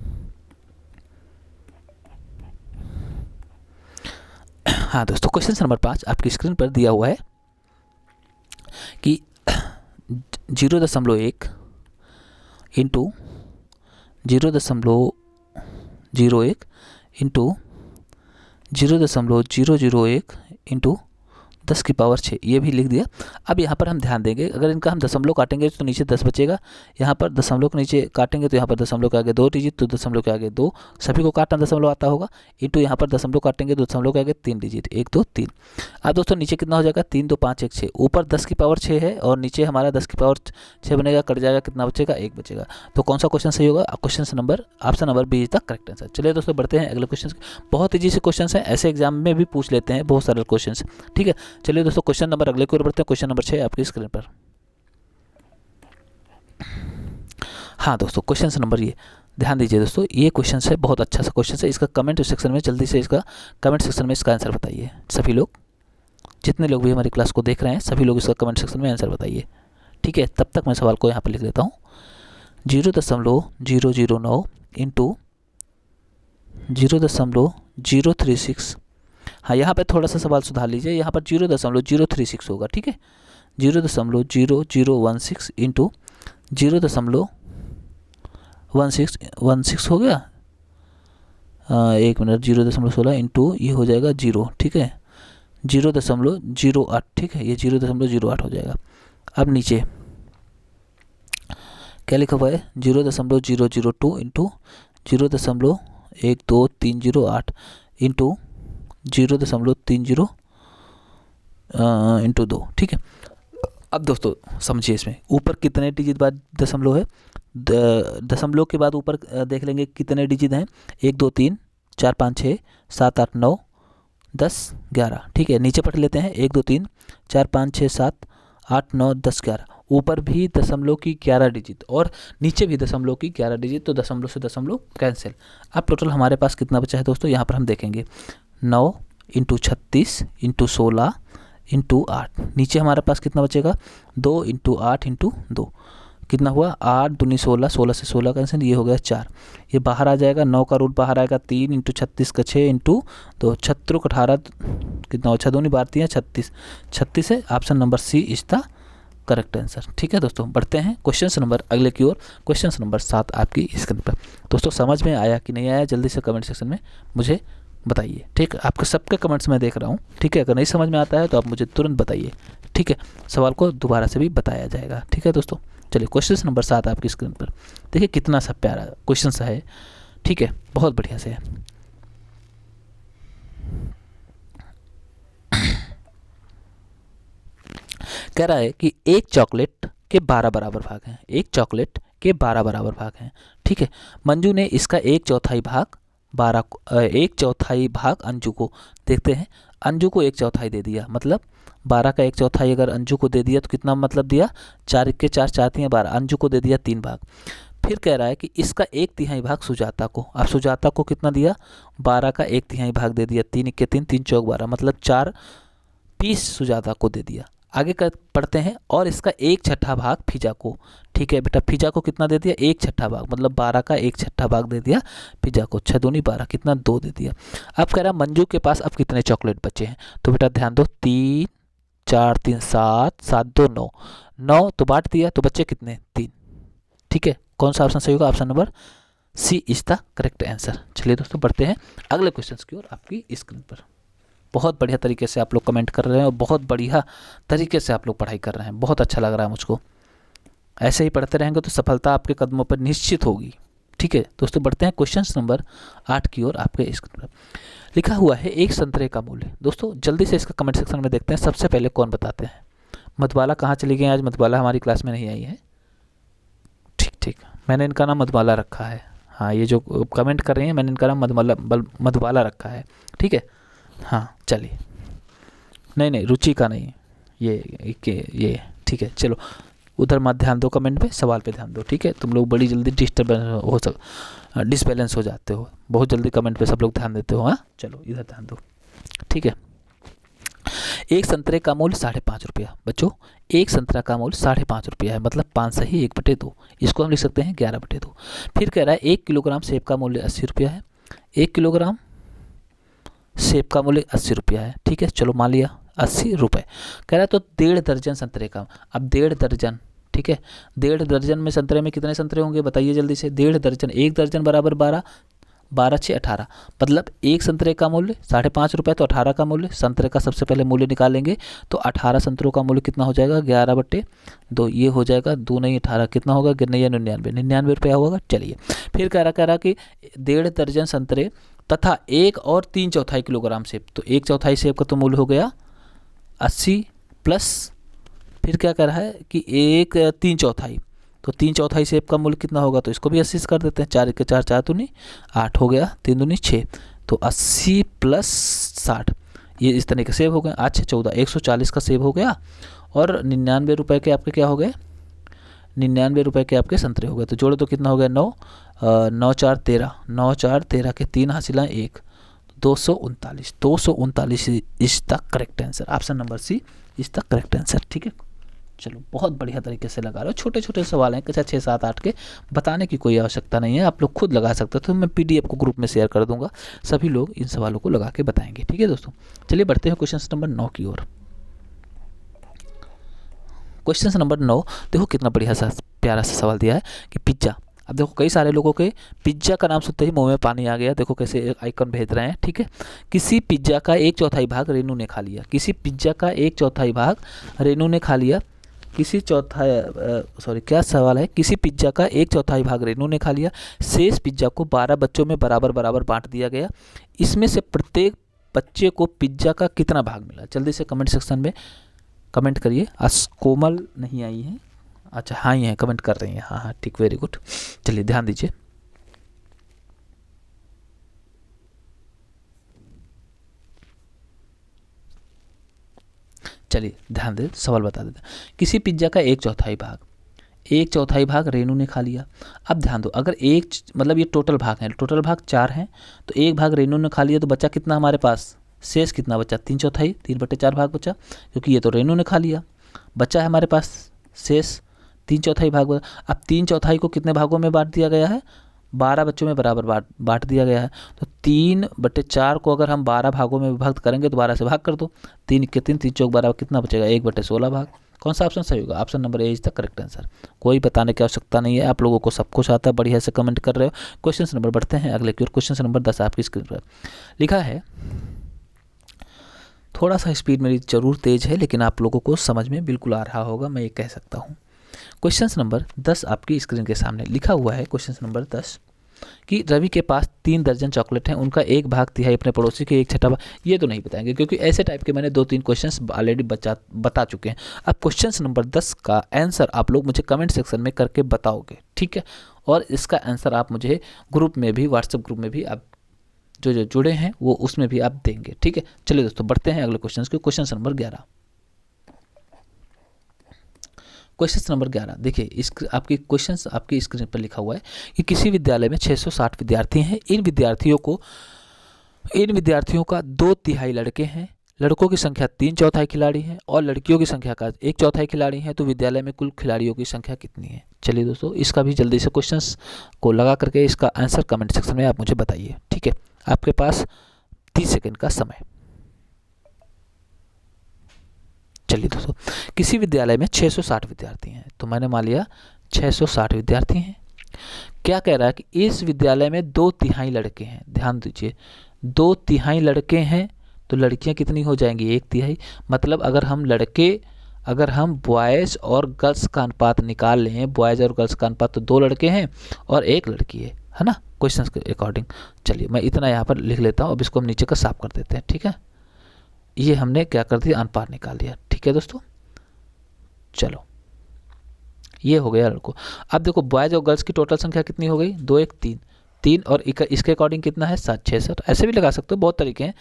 हाँ दोस्तों, क्वेश्चन नंबर 5 आपकी स्क्रीन पर दिया हुआ है कि 0.1 इंटू 0.01 इंटू 0.001 इंटू 10 की पावर 6, ये भी लिख दिया। अब यहाँ पर हम ध्यान देंगे, अगर इनका हम दशमलव काटेंगे तो नीचे 10 बचेगा, यहाँ पर दशमलव के नीचे काटेंगे तो यहाँ पर दशमलव के आगे 2 डिजिट, तो दशमलव के आगे 2, सभी को काटना दशमलव आता होगा, इंटू यहाँ पर दशमलव काटेंगे तो दशमलव के आगे 3 डिजिट, 1 2 3। अब दोस्तों नीचे कितना हो जाएगा, 3 2 5 1 6, ऊपर 10 की पावर 6 है और नीचे हमारा 10 की पावर 6 बनेगा, कट जाएगा, कितना बचेगा, 1 बचेगा। तो कौन सा क्वेश्चन सही होगा, question number option number B is the correct answer. चलिए दोस्तों बढ़ते हैं अगले क्वेश्चन। बहुत ईजी से क्वेश्चन हैं, ऐसे एग्जाम में भी पूछ लेते हैं, बहुत सारे क्वेश्चन। ठीक है, चलिए दोस्तों क्वेश्चन नंबर अगले की ओर बढ़ते हैं। क्वेश्चन नंबर 6 आपकी स्क्रीन पर। हाँ दोस्तों, क्वेश्चन नंबर ये ध्यान दीजिए दोस्तों, ये क्वेश्चन है, बहुत अच्छा सा क्वेश्चन है। इसका कमेंट सेक्शन में जल्दी से इसका कमेंट सेक्शन में इसका आंसर बताइए। सभी लोग, जितने लोग भी हमारी क्लास को देख रहे हैं, सभी लोग इसका कमेंट सेक्शन में आंसर बताइए। ठीक है, तब तक मैं सवाल को यहाँ पर लिख देता हूँ। 0.009 इंटू 0.036। हाँ, यहाँ पे थोड़ा सा सवाल सुधार लीजिए, यहाँ पर 0.036 होगा। ठीक है, 0.0016 इंटू 0.16 हो गया। एक मिनट, 0.16 इंटू ये हो जाएगा 0। ठीक है, 0.08। ठीक है, ये 0.08 हो जाएगा। अब नीचे क्या लिखा हुआ है, 0.002 इंटू 0.12308 इंटू 0.30 इंटू 2। ठीक है, अब दोस्तों समझिए, इसमें ऊपर कितने डिजिट बाद दशमलव है, दशमलव के बाद ऊपर देख लेंगे कितने डिजिट हैं, 1 2 3 4 5 6 7 8 9 10 11। ठीक है, नीचे पढ़ लेते हैं, 1 2 3 4 5 6 7 8 9 10 11। ऊपर भी दशमलव की 11 डिजिट और नीचे भी दशमलव की 11 डिजिट, तो दशमलव से दशमलव कैंसिल। अब टोटल हमारे पास कितना बचा है दोस्तों, यहाँ पर हम देखेंगे 9 इंटू 36 इंटू 16 इंटू 8। नीचे हमारे पास कितना बचेगा, 2 इंटू 8 इंटू 2, कितना हुआ, 8 दूनी 16, 16 से 16 कैंसिल, ये हो गया 4। ये बाहर आ जाएगा, 9 का रूट बाहर आएगा, 3 इंटू 36 का 6 इंटू 2, 36 18, कितना हो, 6 दूनी 12 36, 36 है। Option number C is the correct answer. ठीक है दोस्तों, बढ़ते हैं क्वेश्चन नंबर अगले की ओर। क्वेश्चन नंबर 7 आपकी स्क्रीन पर। दोस्तों समझ में आया कि नहीं आया, जल्दी से कमेंट सेक्शन में मुझे बताइए। ठीक है, आपके सबके कमेंट्स मैं देख रहा हूँ। ठीक है, अगर नहीं समझ में आता है तो आप मुझे तुरंत बताइए। ठीक है, सवाल को दोबारा से भी बताया जाएगा। ठीक है दोस्तों, चलिए क्वेश्चन नंबर 7 आपकी स्क्रीन पर। देखिए कितना सा प्यारा क्वेश्चन सा है। ठीक है, बहुत बढ़िया से है। कह रहा है कि एक चॉकलेट के 12 बराबर भाग हैं, एक चॉकलेट के 12 बराबर भाग हैं। ठीक है, मंजू ने इसका 1/4 भाग 1/4 भाग अंजू को, देखते हैं, अंजू को 1/4 दे दिया, मतलब 12 का 1/4 अगर अंजू को दे दिया तो कितना मतलब दिया, 4 के 4 4 3 12, अंजू को दे दिया 3 भाग। फिर कह रहा है कि इसका 1/3 भाग सुजाता को। अब सुजाता को कितना दिया, 12 का 1/3 भाग दे दिया, 3 के 3 3 चौक 12, मतलब 4 पीस सुजाता को दे दिया। आगे कर पढ़ते हैं, और इसका 1/6 भाग फिजा को। ठीक है बेटा, फिजा को कितना दे दिया, 1/6 भाग, मतलब 12 का 1/6 भाग दे दिया फिजा को, 6 दूनी 12, कितना 2 दे दिया। अब कह रहा है मंजू के पास अब कितने चॉकलेट बचे हैं, तो बेटा ध्यान दो, 3 4 3 7 7 2 9, 9 तो बांट दिया, तो बच्चे कितने, 3। ठीक है, कौन सा ऑप्शन सही होगा, option number C is the correct answer. चलिए दोस्तों बढ़ते हैं अगले क्वेश्चन की ओर आपकी स्क्रीन पर। बहुत बढ़िया तरीके से आप लोग कमेंट कर रहे हैं और बहुत बढ़िया तरीके से आप लोग पढ़ाई कर रहे हैं, बहुत अच्छा लग रहा है मुझको। ऐसे ही पढ़ते रहेंगे तो सफलता आपके कदमों पर निश्चित होगी। ठीक है दोस्तों, बढ़ते हैं क्वेश्चन नंबर 8 की ओर आपके स्क्रीन पर। लिखा हुआ है एक संतरे का मूल्य। दोस्तों जल्दी से इसका कमेंट सेक्शन में देखते हैं, सबसे पहले कौन बताते हैं। मधुबाला कहाँ चली गई, आज मधुबाला हमारी क्लास में नहीं आई है। ठीक, मैंने इनका नाम मधुबाला रखा है। हाँ, ये जो कमेंट कर रहे हैं मैंने इनका नाम मधुबाला रखा है, ठीक है। हाँ चलिए, नहीं रुचि का नहीं, ये ठीक है। चलो उधर मत ध्यान दो, कमेंट पे, सवाल पे ध्यान दो, ठीक है। तुम लोग बड़ी जल्दी डिसबैलेंस हो जाते हो, बहुत जल्दी कमेंट पे सब लोग ध्यान देते हो। हाँ चलो इधर ध्यान दो, ठीक है। एक संतरे का मूल्य 5.5 रुपया। बच्चों एक संतरा का मूल्य 5.5 रुपया है, मतलब 5 सही 1/2, इसको हम लिख सकते हैं 11/2। फिर कह रहा है 1 किलोग्राम सेब का मूल्य 80 रुपया है। 1 किलोग्राम सेब का मूल्य 80 रुपया है, ठीक है। चलो मान लिया 80 रुपये। कह रहा है तो 1.5 दर्जन संतरे का, अब 1.5 दर्जन, ठीक है। 1.5 दर्जन में संतरे में कितने संतरे होंगे बताइए जल्दी से। 1.5 दर्जन, 1 दर्जन बराबर 12, 12 6 18, मतलब एक संतरे का मूल्य 5.5 रुपये, तो 18 का मूल्य, संतरे का सबसे पहले मूल्य निकालेंगे तो 18 संतरों का मूल्य कितना हो जाएगा, 11/2, ये हो जाएगा 2 नहीं 18, कितना होगा, 99 रुपया होगा। चलिए फिर कह रहा कि 1.5 दर्जन संतरे तथा 1 और 3/4 किलोग्राम सेब, तो 1/4 सेब का तो मूल्य हो गया 80 प्लस, फिर क्या कह रहा है कि 1 3/4, तो 3/4 सेब का मूल्य कितना होगा, तो इसको भी 80 से कर देते हैं। 4 के 4 4 दूनी 8 हो गया, 3 दूनी 6, तो 80 प्लस 60, ये इस तरह के सेब हो गए। आज 14 140 का सेब हो गया, और 99 रुपये के आपके क्या हो गए, 99 रुपये के आपके संतरे हो गए। तो जोड़ो तो कितना हो गया, 9 9 4 13, 9 4 13 के 3 हासिल 1, 239, 239 is the correct answer. Option number C is the correct answer, ठीक है। चलो बहुत बढ़िया तरीके से लगा रहे हो, छोटे छोटे सवाल हैं, कैसे 6 7 8 के, बताने की कोई आवश्यकता नहीं है, आप लोग खुद लगा सकते हो। तो मैं पीडीएफ को ग्रुप में शेयर कर दूंगा, सभी लोग इन सवालों को लगा के बताएंगे, ठीक है दोस्तों। चलिए बढ़ते हैं क्वेश्चन नंबर 9 की ओर। क्वेश्चन नंबर 9 देखो कितना बढ़िया सा प्यारा सा सवाल दिया है कि पिज्ज़ा। अब देखो कई सारे लोगों के पिज्ज़ा का नाम सुनते ही मुंह में पानी आ गया, देखो कैसे एक आइकन भेज रहे हैं, ठीक है। किसी पिज्ज़ा का 1/4 भाग रेनू ने खा लिया, किसी पिज्ज़ा का 1/4 भाग रेनू ने खा लिया, किसी क्या सवाल है, किसी पिज्ज़ा का 1/4 भाग रेनू ने खा लिया, शेष पिज्ज़ा को 12 बच्चों में बराबर बराबर बांट दिया गया, इसमें से प्रत्येक बच्चे को पिज्ज़ा का कितना भाग मिला। जल्दी से कमेंट सेक्शन में कमेंट करिए। आज कोमल नहीं आई है, अच्छा हाँ ही है, कमेंट कर रही हैं, हाँ हाँ ठीक, वेरी गुड। चलिए ध्यान दीजिए, चलिए ध्यान दे, सवाल बता देते हैं। किसी पिज्ज़ा का 1/4 भाग रेनू ने खा लिया। अब ध्यान दो, अगर एक मतलब ये टोटल भाग हैं, टोटल भाग 4 हैं, तो 1 भाग रेनू ने खा लिया, तो बचा कितना हमारे पास, शेष कितना बचा, 3/4, 3/4 भाग बचा, क्योंकि ये तो रेनू ने खा लिया, बचा है हमारे पास शेष 3/4 भाग बचा। अब 3/4 को कितने भागों में बांट दिया गया है, 12 बच्चों में बराबर बांट दिया गया है, तो 3/4 को अगर हम 12 भागों में विभक्त करेंगे तो 12 से भाग कर दो, 3 के 3, 3 चौक 12, कितना बचेगा, 1/16 भाग। कौन सा ऑप्शन सही होगा, option number A is the correct answer. कोई बताने की आवश्यकता नहीं है, आप लोगों को सब कुछ आता है, बढ़िया से कमेंट कर रहे हो। क्वेश्चन नंबर बढ़ते हैं अगले की ओर। क्वेश्चन नंबर 10 आपकी स्क्रीन पर लिखा है, थोड़ा सा स्पीड मेरी जरूर तेज है, लेकिन आप लोगों को समझ में बिल्कुल आ रहा होगा, मैं ये कह सकता हूँ। क्वेश्चन नंबर 10 आपकी स्क्रीन के सामने लिखा हुआ है। क्वेश्चन नंबर 10 कि रवि के पास 3 दर्जन चॉकलेट हैं, उनका 1 भाग तिहाई अपने पड़ोसी के 1/6 भाग, ये तो नहीं बताएंगे क्योंकि ऐसे टाइप के मैंने 2-3 क्वेश्चंस ऑलरेडी बता चुके हैं। अब क्वेश्चन नंबर 10 का आंसर आप लोग मुझे कमेंट सेक्शन में करके बताओगे, ठीक है। और इसका आंसर आप मुझे ग्रुप में भी, व्हाट्सएप ग्रुप में भी आप जो जुड़े हैं वो उसमें भी आप देंगे, ठीक है। चलिए दोस्तों बढ़ते हैं अगले क्वेश्चन के। क्वेश्चन नंबर 11, क्वेश्चन नंबर 11 देखिए, इस आपकी क्वेश्चंस आपकी स्क्रीन पर लिखा हुआ है कि किसी विद्यालय में 660 विद्यार्थी हैं, इन विद्यार्थियों का 2/3 लड़के हैं, लड़कों की संख्या 3/4 खिलाड़ी हैं और लड़कियों की संख्या का 1/4 खिलाड़ी हैं, तो विद्यालय में कुल खिलाड़ियों की संख्या कितनी है। चलिए दोस्तों इसका भी जल्दी से क्वेश्चंस को लगा करके इसका आंसर कमेंट सेक्शन में आप मुझे बताइए, ठीक है। आपके पास 30 सेकेंड का समय। चलिए दोस्तों, किसी विद्यालय में 660 विद्यार्थी हैं, तो मैंने मान लिया 660 विद्यार्थी हैं। क्या कह रहा है कि इस विद्यालय में 2/3 लड़के हैं, ध्यान दीजिए 2/3 लड़के हैं, तो लड़कियां कितनी हो जाएंगी, 1/3, मतलब अगर हम बॉयज़ और गर्ल्स का अनुपात निकाल लें, बॉयज़ और गर्ल्स का अनुपात, तो 2 लड़के हैं और 1 लड़की है ना, क्वेश्चन के अकॉर्डिंग। चलिए मैं इतना यहाँ पर लिख लेता हूँ, अब इसको हम नीचे का साफ कर देते हैं, ठीक है। ये हमने क्या कर दिया, अनुपात निकाल दिया, ठीक है दोस्तों। चलो ये हो गया लड़कों। अब देखो बॉयज़ और गर्ल्स की टोटल संख्या कितनी हो गई, 2 1 3, 3 और इसके अकॉर्डिंग कितना है 7, 6, 7, ऐसे भी लगा सकते हो, बहुत तरीके हैं।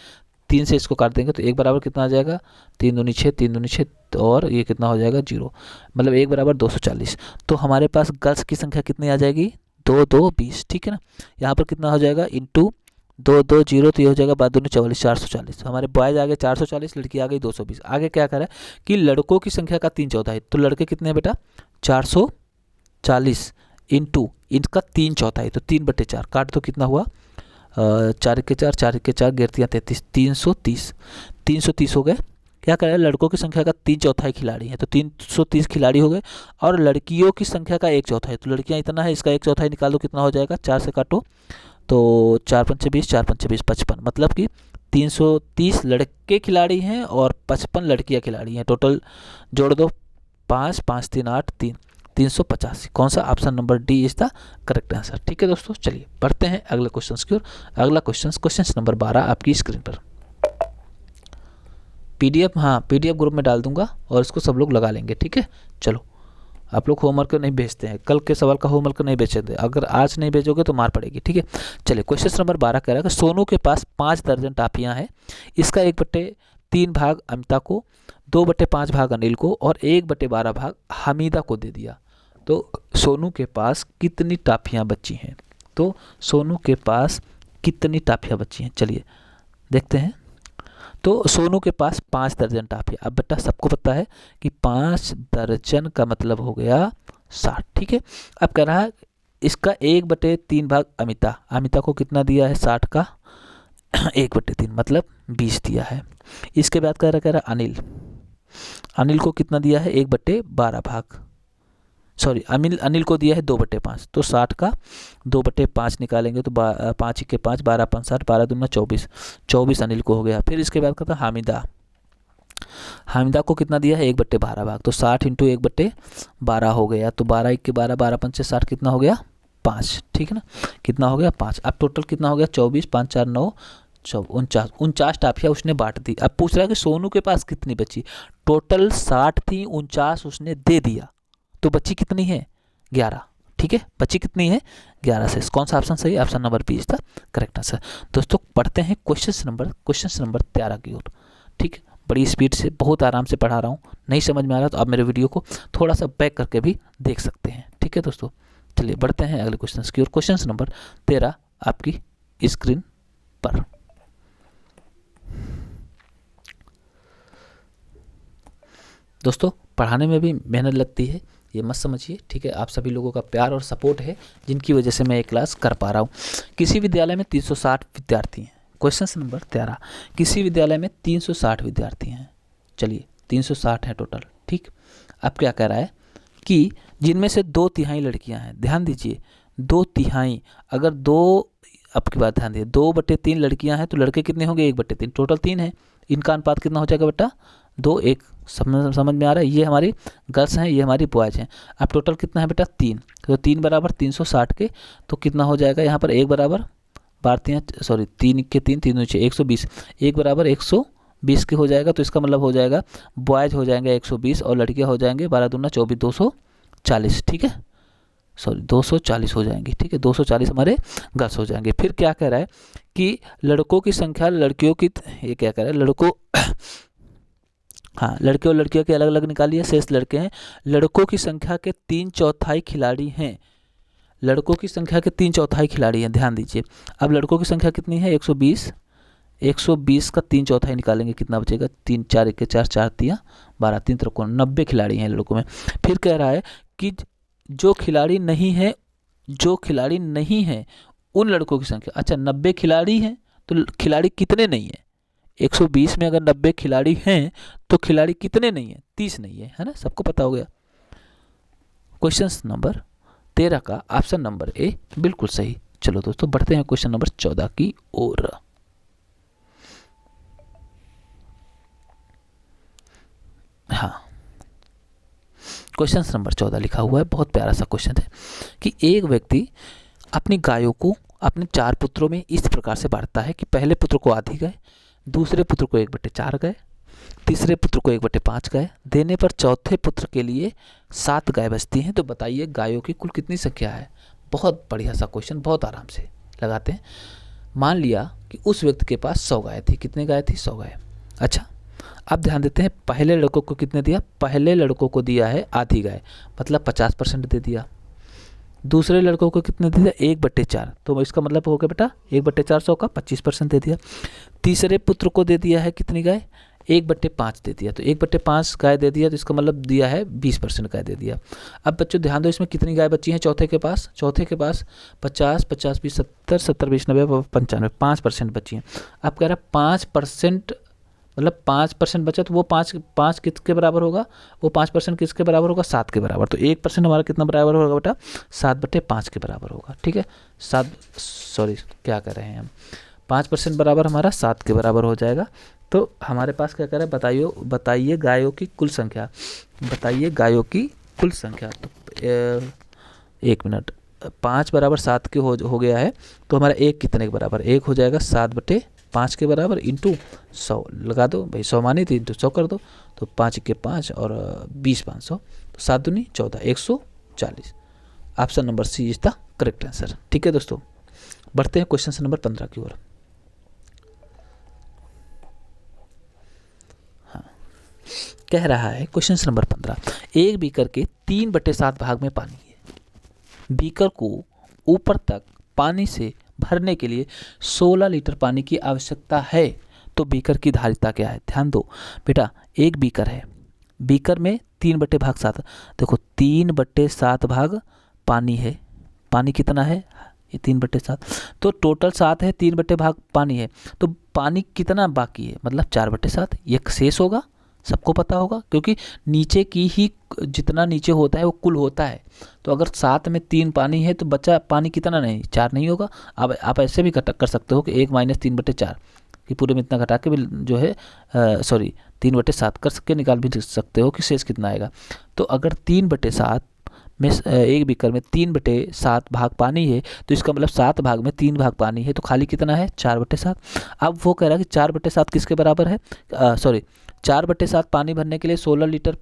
3 से इसको काट देंगे तो 1 बराबर कितना आ जाएगा 3 दूनी 6, 3 दूनी 6 और ये कितना हो जाएगा 0, मतलब 1 बराबर 240। तो हमारे पास गर्ल्स की संख्या कितनी आ जाएगी 2 2 20, ठीक है ना। यहाँ पर कितना हो जाएगा इंटू 2 2 0, तो ये हो जाएगा 5 दूनी 44, 440। हमारे बॉयज़ आ गए 440, लड़की आ गई 220। आगे क्या करें कि लड़कों की संख्या का 3/4, तो लड़के कितने हैं बेटा 440 इंटू इनका 3/4, तो 3/4 काट तो कितना हुआ 4 के 4, 4 के 4, गिरतियाँ 33, 330 हो गए। क्या करें लड़कों की संख्या का 3/4 खिलाड़ी है, तो 330 खिलाड़ी हो गए, और लड़कियों की संख्या का 1/4, तो लड़कियां इतना है, इसका 1/4 निकाल दो, कितना हो जाएगा 4 से काटो तो 4 पंचे 20, 4 पंचे 20, 55, मतलब कि 330 लड़के खिलाड़ी हैं और 55 लड़कियां खिलाड़ी हैं। टोटल जोड़ दो 5 5 3 8 3, 385। कौन सा option number D is the correct answer. ठीक है दोस्तों, चलिए बढ़ते हैं अगले क्वेश्चन की ओर। अगला क्वेश्चन नंबर 12 आपकी स्क्रीन पर। पीडीएफ, हाँ पीडीएफ ग्रुप में डाल दूंगा और इसको सब लोग लगा लेंगे। ठीक है, चलो आप लोग होमवर्क नहीं भेजते हैं, कल के सवाल का होमवर्क नहीं भेजते, अगर आज नहीं भेजोगे तो मार पड़ेगी। ठीक है, चलिए क्वेश्चन नंबर 12 कह रहा है कि सोनू के पास 5 दर्जन टाफियाँ हैं, इसका 1/3 भाग अमिता को, 2/5 भाग अनिल को और 1/12 भाग हमीदा को दे दिया। तो सोनू के पास कितनी टाफियाँ बची हैं, तो सोनू के पास कितनी टाफियाँ बची हैं, चलिए देखते हैं। तो सोनू के पास 5 दर्जन टाफियाँ। अब बेटा सबको पता है कि 5 दर्जन का मतलब हो गया 60। ठीक है, अब कह रहा है इसका 1/3 भाग अमिता को कितना दिया है 60 का 1/3 मतलब 20 दिया है। इसके बाद कह रहा अनिल को कितना दिया है 1/12 भाग, सॉरी अनिल को दिया है 2/5, तो 60 का 2/5 निकालेंगे तो 5 के 5, 12 5 60, 12 दूना 24 अनिल को हो गया। फिर इसके बाद कहता हामिदा को कितना दिया है 1/12 भाग, तो 60 इंटू 1/12 हो गया, तो 12 1 के 12, 12 5 60, कितना हो गया 5। ठीक है ना, कितना हो गया 5। अब टोटल कितना हो गया 24, 5 4 9 49 टाफियाँ उसने बांट दी। अब पूछ रहा है कि सोनू के पास कितनी बची, टोटल 60 थी, 49 उसने दे दिया, तो बच्ची कितनी है 11। ठीक है, बच्ची कितनी है 11 से। कौन सा ऑप्शन सही है, option number B is the correct answer. दोस्तों पढ़ते हैं क्वेश्चन नंबर 13 की ओर। ठीक है, बड़ी स्पीड से बहुत आराम से पढ़ा रहा हूँ, नहीं समझ में आ रहा तो आप मेरे वीडियो को थोड़ा सा बैक करके भी देख सकते हैं। ठीक है दोस्तों, चलिए बढ़ते हैं अगले क्वेश्चन की ओर। क्वेश्चन नंबर 13 आपकी स्क्रीन पर। दोस्तों पढ़ाने में भी मेहनत लगती है, ये मत समझिए। ठीक है, आप सभी लोगों का प्यार और सपोर्ट है जिनकी वजह से मैं ये क्लास कर पा रहा हूँ। किसी विद्यालय में 360 विद्यार्थी हैं। क्वेश्चन नंबर 13, किसी विद्यालय में 360 विद्यार्थी हैं, चलिए 360 हैं टोटल। ठीक, अब क्या कह रहा है कि जिनमें से 2/3 लड़कियां हैं। ध्यान दीजिए 2/3, अगर आपकी बात ध्यान दीजिए 2/3 लड़कियां हैं तो लड़के कितने होंगे 1/3, टोटल 3 है, इनका अनुपात कितना हो जाएगा बेटा 2:1। समझ में आ रहा है, ये हमारी गर्ल्स हैं, ये हमारी बॉयज़ हैं। अब टोटल कितना है बेटा 3, तो 3 बराबर 360 के, तो कितना हो जाएगा यहाँ पर 1 बराबर 3 के 3, 3 नीचे 120, 1 बराबर 120 के हो जाएगा। तो इसका मतलब हो जाएगा बॉयज़ हो जाएंगे 120 और लड़कियाँ हो जाएंगे 12 दूना 24, 240। ठीक है, सॉरी 240 हो जाएंगी। ठीक है, 240 हमारे गर्ल्स हो जाएंगे। फिर क्या कह रहा है कि लड़कों की संख्या लड़कियों की, ये क्या कह रहा है लड़कों हाँ लड़के और लड़कियों के अलग अलग निकालिए, शेष लड़के हैं। लड़कों की संख्या के 3/4 खिलाड़ी हैं, लड़कों की संख्या के 3/4 खिलाड़ी हैं, ध्यान दीजिए। अब लड़कों की संख्या कितनी है 120, 120 का 3/4 निकालेंगे कितना बचेगा 3 4 1 4 4 3 12 3 3 90 खिलाड़ी हैं लड़कों में। फिर कह रहा है कि जो खिलाड़ी नहीं है उन लड़कों की संख्या, अच्छा 90 खिलाड़ी हैं तो खिलाड़ी कितने नहीं हैं, 120 में अगर 90 खिलाड़ी हैं तो खिलाड़ी कितने नहीं हैं 30 नहीं है ना, सबको पता हो गया। क्वेश्चन नंबर 13 का ऑप्शन नंबर ए बिल्कुल सही। चलो दोस्तों बढ़ते हैं क्वेश्चन नंबर 14 की ओर। हाँ, क्वेश्चन नंबर 14 लिखा हुआ है, बहुत प्यारा सा क्वेश्चन है कि एक व्यक्ति अपनी गायों को अपने 4 पुत्रों में इस प्रकार से बांटता है कि पहले पुत्र को आधी गाय, दूसरे पुत्र को 1/4 गाय, तीसरे पुत्र को 1/5 गाय देने पर चौथे पुत्र के लिए 7 गाय बचती हैं। तो बताइए गायों की कुल कितनी संख्या है। बहुत बढ़िया सा क्वेश्चन, बहुत आराम से लगाते हैं। मान लिया कि उस व्यक्ति के पास 100 गाय थी। कितने गाय थी? 100 गाय। अच्छा, अब ध्यान देते हैं, पहले लड़कों को कितने दिया? पहले लड़कों को दिया है आधी गाय, मतलब 50% दे दिया। दूसरे लड़कों को कितने दे दिया? 1/4। तो इसका मतलब हो गया बेटा 1/4 100 का 25% दे दिया। तीसरे पुत्र को दे दिया है कितनी गाय? 1/5 दे दिया। तो 1/5 गाय दे दिया, तो इसका मतलब दिया है 20% गाय दे दिया। अब बच्चों ध्यान दो, इसमें कितनी गाय बची हैं चौथे के पास? चौथे के पास 50, 50, 20, 70, 70, 20, 90, 95, 5% बची हैं। अब कह रहा 5%, मतलब 5% बचा, तो वो 5 किसके बराबर होगा? वो 5% किसके बराबर होगा? 7 के बराबर। तो 1% हमारा कितना बराबर होगा बेटा? 7/5 के बराबर होगा। ठीक है, 5% बराबर हमारा 7 के बराबर हो जाएगा। तो हमारे पास क्या कह रहा है? बताइए गायों की कुल संख्या। बताइए गायों की कुल संख्या। तो 1 मिनट, 5 बराबर 7 के हो गया है, तो हमारा 1 कितने के बराबर? 1 हो जाएगा 7/5 के बराबर इंटू 100 लगा दो भाई, 100 मानी थी इंटू 100 कर दो, तो 5 के 5 और 20 500, तो 7 दूनी 14, 140। Option number C is the correct answer. ठीक है दोस्तों, बढ़ते हैं क्वेश्चन नंबर 15 की ओर। हाँ, कह रहा है क्वेश्चन नंबर 15, एक बीकर के 3/7 भाग में पानी है। बीकर को ऊपर तक पानी से भरने के लिए 16 लीटर पानी की आवश्यकता है, तो बीकर की धारिता क्या है? ध्यान दो बेटा, एक बीकर है, बीकर में 3/7, देखो 3/7 भाग पानी है। पानी कितना है? ये 3/7, तो टोटल 7 है, 3/भाग पानी है, तो पानी कितना बाकी है? मतलब 4/7। ये शेष होगा, सबको पता होगा, क्योंकि नीचे की ही जितना नीचे होता है वो कुल होता है। तो अगर 7 में 3 पानी है तो बचा पानी कितना? नहीं, 4 नहीं होगा। अब आप ऐसे भी कर सकते हो कि 1 - 3/4 कि पूरे में इतना घटा के भी जो है 3/7 कर के निकाल भी सकते हो कि शेष कितना आएगा। तो अगर 3/7 में एक बीकर में 3/7 भाग पानी है, तो इसका मतलब 7 भाग में 3 भाग पानी है, तो खाली कितना है? 4/7। अब वो कह रहा है कि 4/7 किसके बराबर है? 4/7 पानी भरने के लिए 16 लीटर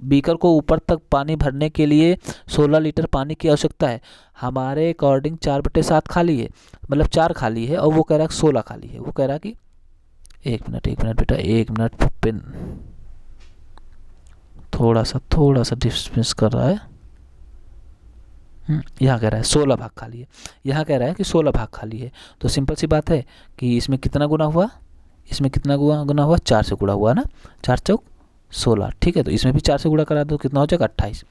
बीकर को ऊपर तक पानी भरने के लिए 16 लीटर पानी की आवश्यकता है। हमारे अकॉर्डिंग 4/7 खाली है, मतलब 4 खाली है, और वो कह रहा है 16 खाली है। वो कह रहा है कि 1 मिनट बेटा, 1 मिनट, पेन थोड़ा सा डिस्मिस कर रहा है। यहाँ कह रहा है 16 भाग खाली है, यहाँ कह रहा है कि 16 भाग खाली है। तो सिंपल सी बात है कि इसमें कितना गुना हुआ? इसमें कितना गुना हुआ? 4 से गुणा हुआ ना, 4 चौक 16। ठीक है, तो इसमें भी 4 से गुणा करा दो, कितना हो जाएगा? 28।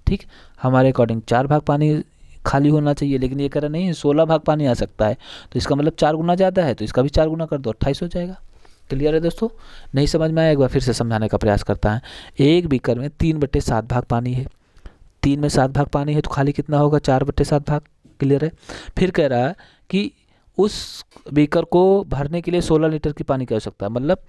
ठीक, हमारे अकॉर्डिंग 4 भाग पानी खाली होना चाहिए, लेकिन ये कह रहा नहीं 16 भाग पानी आ सकता है, तो इसका मतलब 4 गुना ज़्यादा है, तो इसका भी 4 गुना कर दो, 28 हो जाएगा। क्लियर है दोस्तों? नहीं समझ में आया? एक बार फिर से समझाने का प्रयास करता है। एक बीकर में 3/7 भाग पानी है, 3 में 7 भाग पानी है, तो खाली कितना होगा? 4/7 भाग। क्लियर है? फिर कह रहा है कि उस बीकर को भरने के लिए 16 लीटर की पानी की आवश्यकता है, मतलब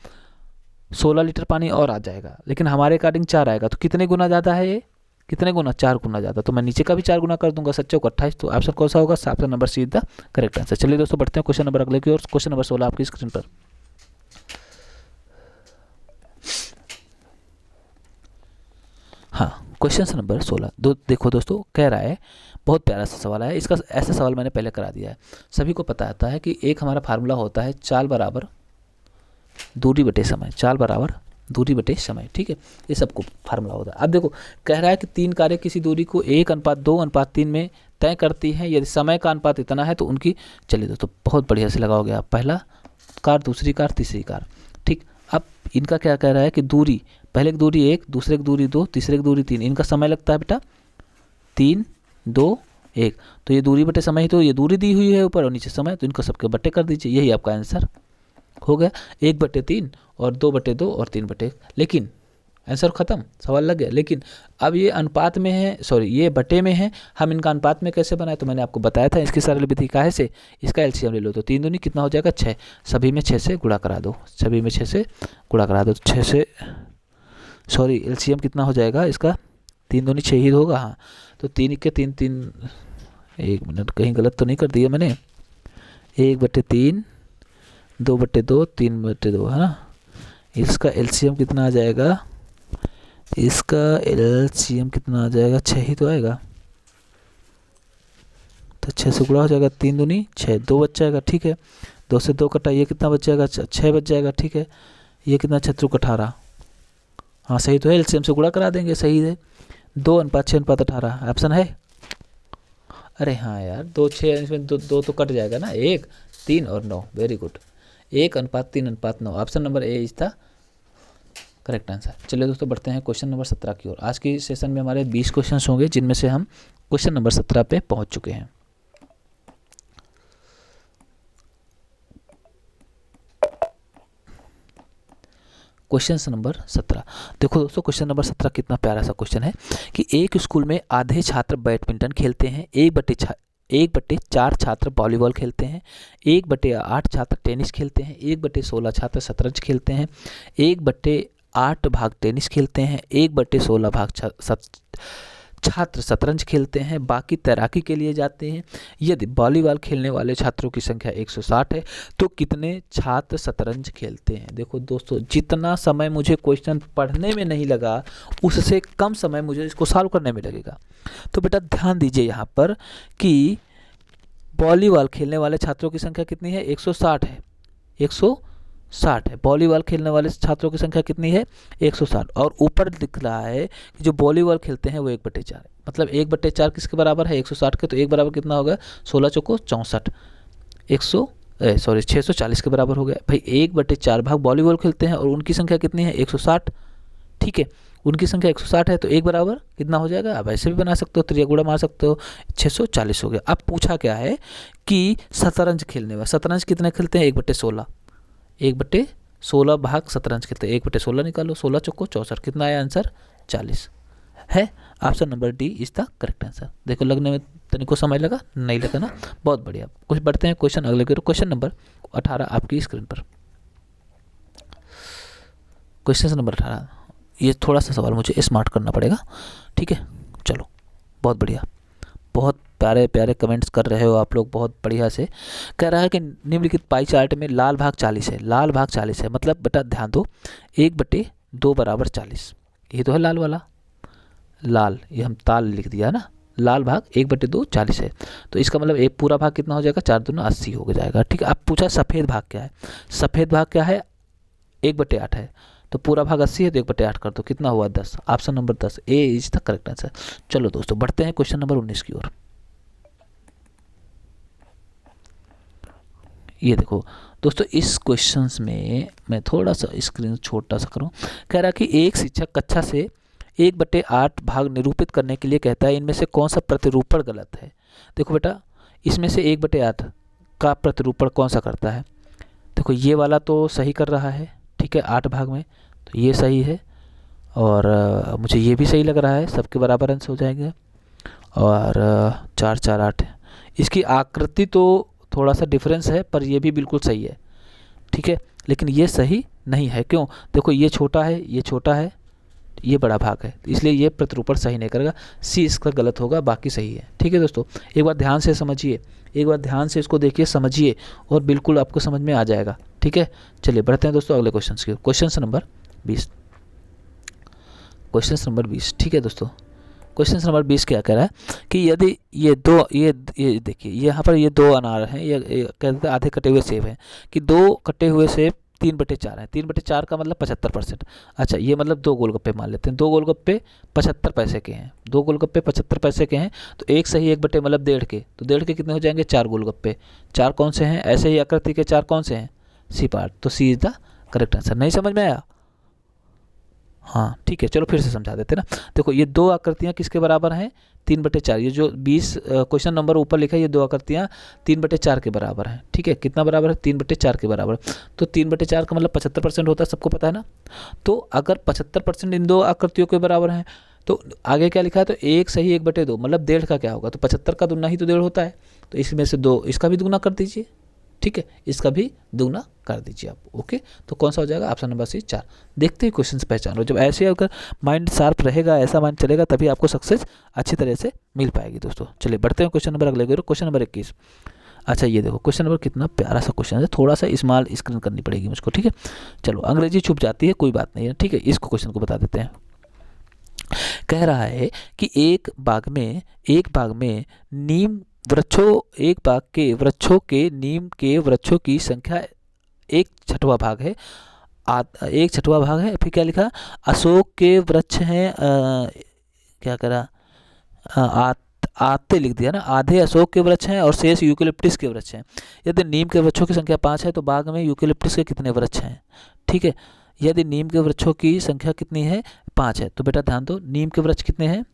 16 लीटर पानी और आ जाएगा, लेकिन हमारे अकॉर्डिंग 4 आएगा, तो कितने गुना ज़्यादा है ये? कितने गुना? 4 गुना ज़्यादा। तो मैं नीचे का भी 4 गुना कर दूंगा, 7 को 28। तो ऑप्शन कौन सा होगा? Option number C is the correct answer. चलिए दोस्तों, बढ़ते हैं क्वेश्चन नंबर अगले की ओर। क्वेश्चन नंबर 16 आपकी स्क्रीन पर। हाँ, क्वेश्चन नंबर 16 देखो दोस्तों, कह रहा है, बहुत प्यारा सा सवाल है। इसका ऐसा सवाल मैंने पहले करा दिया है, सभी को पता आता है कि एक हमारा फार्मूला होता है चाल बराबर दूरी बटे समय। चाल बराबर दूरी बटे समय। ठीक है, ये सबको फार्मूला होता है। अब देखो, कह रहा है कि 3 कारें किसी दूरी को 1:2:3 में तय करती हैं, यदि समय का अनुपात इतना है तो उनकी। चलिए दोस्तों, बहुत बढ़िया से लगाओगे आप, पहला कार, दूसरी कार, तीसरी कार। ठीक, अब इनका क्या कह रहा है कि दूरी, पहले की दूरी 1, दूसरे की दूरी 2, तीसरे की दूरी 3, इनका समय लगता है बेटा 3, 2, 1। तो ये दूरी बटे समय ही, तो ये दूरी दी हुई है ऊपर और नीचे समय, तो इनको सबके बटे कर दीजिए, यही आपका आंसर हो गया। 1/3 और 2/2 और 3/1। लेकिन आंसर खत्म, सवाल लग गया। लेकिन अब ये अनुपात में है, ये बटे में है, हम इनका अनुपात में कैसे बनाए? तो मैंने आपको बताया था इसकी सरल विधि काहे से, इसका एलसीएम ले लो, तो 3 दूनी कितना हो जाएगा? 6। सभी में 6 से गुणा करा दो, सभी में 6 से गुणा करा दो, तो 6 से एलसीएम कितना हो जाएगा इसका? 3 दूनी 6 ही होगा। हाँ, तो 3 के 3 3, 1 मिनट, कहीं गलत तो नहीं कर दिया मैंने? 1/3, 2/2, 3/2, है ना। इसका एलसीएम कितना आ जाएगा? इसका एलसीएम कितना आ जाएगा? 6 ही तो आएगा। तो 6 से गुणा हो जाएगा, 3 दूनी 6, 2 बच जाएगा, ठीक है। 2 से 2 कटा, ये कितना बच जाएगा, 6 बच जाएगा, ठीक है। ये कितना, 6 18, हाँ सही तो है, एलसीएम से गुणा करा देंगे, सही है। 2:6:18 ऑप्शन है। अरे हाँ यार, 2 6 इसमें 2 तो कट जाएगा ना, 1 3 और 9, very good. 1:3:9, option number A is the correct answer. चलिए दोस्तों, बढ़ते हैं क्वेश्चन नंबर 17 की ओर। आज की सेशन में हमारे 20 क्वेश्चन होंगे, जिनमें से हम क्वेश्चन नंबर 17 पे पहुंच चुके हैं। क्वेश्चन नंबर 17, देखो दोस्तों, क्वेश्चन नंबर 17 कितना प्यारा सा क्वेश्चन है कि एक स्कूल में आधे छात्र बैडमिंटन खेलते हैं, 1/4 छात्र वॉलीबॉल खेलते हैं, 1/8 छात्र टेनिस खेलते हैं, 1/16 छात्र शतरंज खेलते हैं, 1/8 भाग टेनिस खेलते हैं, 1/16 भाग छात्र शतरंज खेलते हैं, बाकी तैराकी के लिए जाते हैं। यदि वॉलीबॉल खेलने वाले छात्रों की संख्या 160 है तो कितने छात्र शतरंज खेलते हैं। देखो दोस्तों, जितना समय मुझे क्वेश्चन पढ़ने में नहीं लगा, उससे कम समय मुझे इसको सॉल्व करने में लगेगा। तो बेटा ध्यान दीजिए यहाँ पर कि वॉलीबॉल खेलने वाले छात्रों की संख्या कितनी है, 160 है, 160 है। वॉलीबॉल खेलने वाले छात्रों की संख्या कितनी है, 160, और ऊपर दिख रहा है कि जो वॉलीबॉल खेलते हैं वो 1/4 है। मतलब 1/4 किसके बराबर है, 160 के, तो 1 बराबर कितना होगा, 16 चौको 64, 640 के बराबर हो गया। भाई 1/4 भाग वॉलीबॉल खेलते हैं और उनकी संख्या कितनी है, 160, ठीक है। उनकी संख्या 160 है तो 1 बराबर कितना हो जाएगा, आप ऐसे भी बना सकते हो, त्रिया गुणा मार सकते हो, 640 हो गया। अब पूछा क्या है कि शतरंज खेलने वाले, शतरंज कितने खेलते हैं, 1/16, 1/16 भाग शतरंज खेलते हैं, 1/16 निकालो, 16 चौको 64, कितना आया आंसर, 40 है। Option number D is the correct answer. देखो लगने में तनिको समय लगा, नहीं लगा ना, बहुत बढ़िया। कुछ बढ़ते हैं क्वेश्चन अगले के। क्वेश्चन नंबर 18 आपकी स्क्रीन पर। क्वेश्चन नंबर 18, ये थोड़ा सा सवाल मुझे स्मार्ट करना पड़ेगा, ठीक है। चलो बहुत बढ़िया, बहुत प्यारे प्यारे कमेंट्स कर रहे हो आप लोग, बहुत बढ़िया से। कह रहा है कि निम्नलिखित पाई चार्ट में लाल भाग 40 है, लाल भाग 40 है, मतलब बेटा ध्यान दो, 1/2 बराबर 40, ये तो है लाल वाला, लाल, ये हम ताल लिख दिया ना, लाल भाग 1/2 40 है, तो इसका मतलब एक पूरा भाग कितना हो जाएगा, 4 दूना 80 हो जाएगा, ठीक है। अब पूछा सफ़ेद भाग क्या है, सफ़ेद भाग क्या है, 1/8 है, तो पूरा भाग 80 है तो 1/8 कर दो, कितना हुआ 10, option number 10 A is the correct answer. चलो दोस्तों, बढ़ते हैं क्वेश्चन नंबर 19 की ओर। ये देखो दोस्तों, इस क्वेश्चंस में मैं थोड़ा सा स्क्रीन छोटा सा करूं। कह रहा कि एक शिक्षक कक्षा से 1/8 भाग निरूपित करने के लिए कहता है, इनमें से कौन सा प्रतिरूपण गलत है। देखो बेटा, इसमें से 1/8 का प्रतिरूपण कौन सा करता है, देखो ये वाला तो सही कर रहा है, ठीक है, 8 भाग में, तो ये सही है, और मुझे ये भी सही लग रहा है, सबके बराबर अंश हो जाएंगे, और 4 4 8 है। इसकी आकृति तो थोड़ा सा डिफरेंस है, पर ये भी बिल्कुल सही है, ठीक है, लेकिन ये सही नहीं है। क्यों, देखो ये छोटा है, ये छोटा है, ये बड़ा भाग है, इसलिए ये प्रतिरूपण सही नहीं करेगा, सी इसका गलत होगा, बाकी सही है, ठीक है दोस्तों। एक बार ध्यान से समझिए, एक बार ध्यान से इसको देखिए, समझिए, और बिल्कुल आपको समझ में आ जाएगा, ठीक है। चलिए बढ़ते हैं दोस्तों अगले क्वेश्चन की। क्वेश्चन नंबर 20, क्वेश्चन नंबर 20, ठीक है दोस्तों। क्वेश्चन नंबर 20 क्या कह रहा है कि यदि ये देखिए यहाँ पर ये 2 अनार हैं, ये कहते हैं आधे कटे हुए सेब हैं, कि 2 कटे हुए सेब 3/4 है, 3/4 का मतलब 75%। अच्छा, ये मतलब 2 गोलगप्पे मान लेते हैं, 2 गोलगप्पे 75 पैसे के हैं, 2 गोलगप्पे 75 पैसे के हैं, तो एक सही 1/2 मतलब 1.5 के, तो 1.5 के कितने हो जाएंगे, 4 गोलगप्पे। 4 कौन से हैं, ऐसे ही आकृति के 4 कौन से हैं, सी पार्ट, तो सी इज द करेक्ट आंसर। नहीं समझ में आया, हाँ ठीक है, चलो फिर से समझा देते ना। देखो ये 2 आकृतियाँ किसके बराबर हैं, 3/4, ये जो 20 क्वेश्चन नंबर ऊपर लिखा है, ये 2 आकृतियाँ 3/4 के बराबर हैं, ठीक है। कितना बराबर है, 3/4 के बराबर, तो 3/4 का मतलब 75% होता है, सबको पता है ना। तो अगर 75% इन 2 आकृतियों के बराबर हैं, तो आगे क्या लिखा है, तो एक सही 1/2, मतलब 1.5 का क्या होगा, तो 75 का दुगना ही तो 1.5 होता है, तो इसमें से 2 इसका भी दुगना कर दीजिए, ठीक है, इसका भी दुगना कर दीजिए आप, ओके। तो कौन सा हो जाएगा, ऑप्शन नंबर सी 4। देखते ही क्वेश्चन पहचानो, जब ऐसे अगर माइंड शार्प रहेगा, ऐसा माइंड चलेगा, तभी आपको सक्सेस अच्छी तरह से मिल पाएगी दोस्तों। चलिए बढ़ते हैं क्वेश्चन नंबर अगले, क्वेश्चन नंबर 21। अच्छा ये देखो क्वेश्चन नंबर कितना प्यारा सा क्वेश्चन है, थोड़ा सा स्मॉल स्क्रीन करनी पड़ेगी मुझको, ठीक है। चलो अंग्रेजी छुप जाती है, कोई बात नहीं है, ठीक है। इसको क्वेश्चन को बता देते हैं। कह रहा है कि एक बाग में नीम एक बाग के वृक्षों के नीम के वृक्षों की संख्या 1/6 भाग है। एक छठवां भाग है। फिर क्या लिखा, अशोक के वृक्ष हैं, क्या करा, आते लिख दिया ना, आधे अशोक के वृक्ष हैं और शेष यूकेलिप्टिस के वृक्ष हैं। यदि नीम के वृक्षों की संख्या 5 है तो बाग में यूकेलिप्टिस के कितने वृक्ष हैं? ठीक है, यदि नीम के वृक्षों की संख्या कितनी है, 5 है, तो बेटा ध्यान दो, नीम के वृक्ष कितने हैं,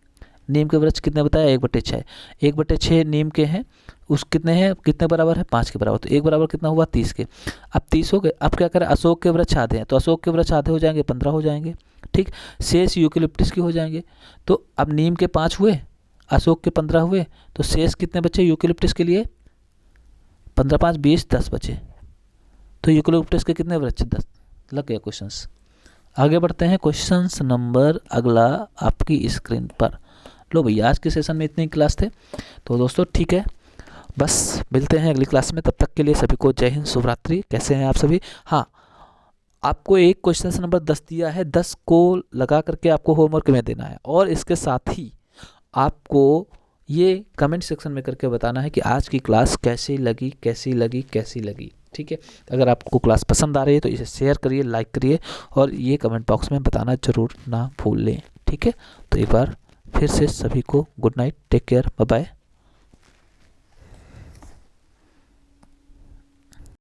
नीम के वृक्ष कितने बताया, 1/6, 1/6 नीम के हैं, उस कितने हैं, कितने बराबर है, 5 के बराबर, तो 1 बराबर कितना हुआ, 30 के। अब 30 हो गए, अब क्या करें, अशोक के वृक्ष आधे हैं, तो अशोक के वृक्ष आधे हो जाएंगे, 15 हो जाएंगे। ठीक, शेष यूकेलिप्टिस के हो जाएंगे। तो अब नीम के 5 हुए, अशोक के 15 हुए, तो शेष कितने बचे यूकेलिप्टिस के लिए, 15 5 20 10 बचे। तो यूकेलिप्टिस के कितने वृक्ष, 10। लग गया क्वेश्चंस। आगे बढ़ते हैं, क्वेश्चंस नंबर अगला आपकी स्क्रीन पर। लो भैया, आज के सेशन में इतने क्लास थे। तो दोस्तों ठीक है, बस मिलते हैं अगली क्लास में। तब तक के लिए सभी को जय हिंद, शुभ रात्रि। कैसे हैं आप सभी? हाँ, आपको एक क्वेश्चन नंबर 10 दिया है, 10 को लगा करके आपको होमवर्क में देना है, और इसके साथ ही आपको ये कमेंट सेक्शन में करके बताना है कि आज की क्लास कैसी लगी, कैसी लगी, कैसी लगी। ठीक है, अगर आपको क्लास पसंद आ रही है तो इसे शेयर करिए, लाइक करिए, और ये कमेंट बॉक्स में बताना ज़रूर ना भूल लें। ठीक है, तो एक बार फिर से सभी को good night, take care, bye bye.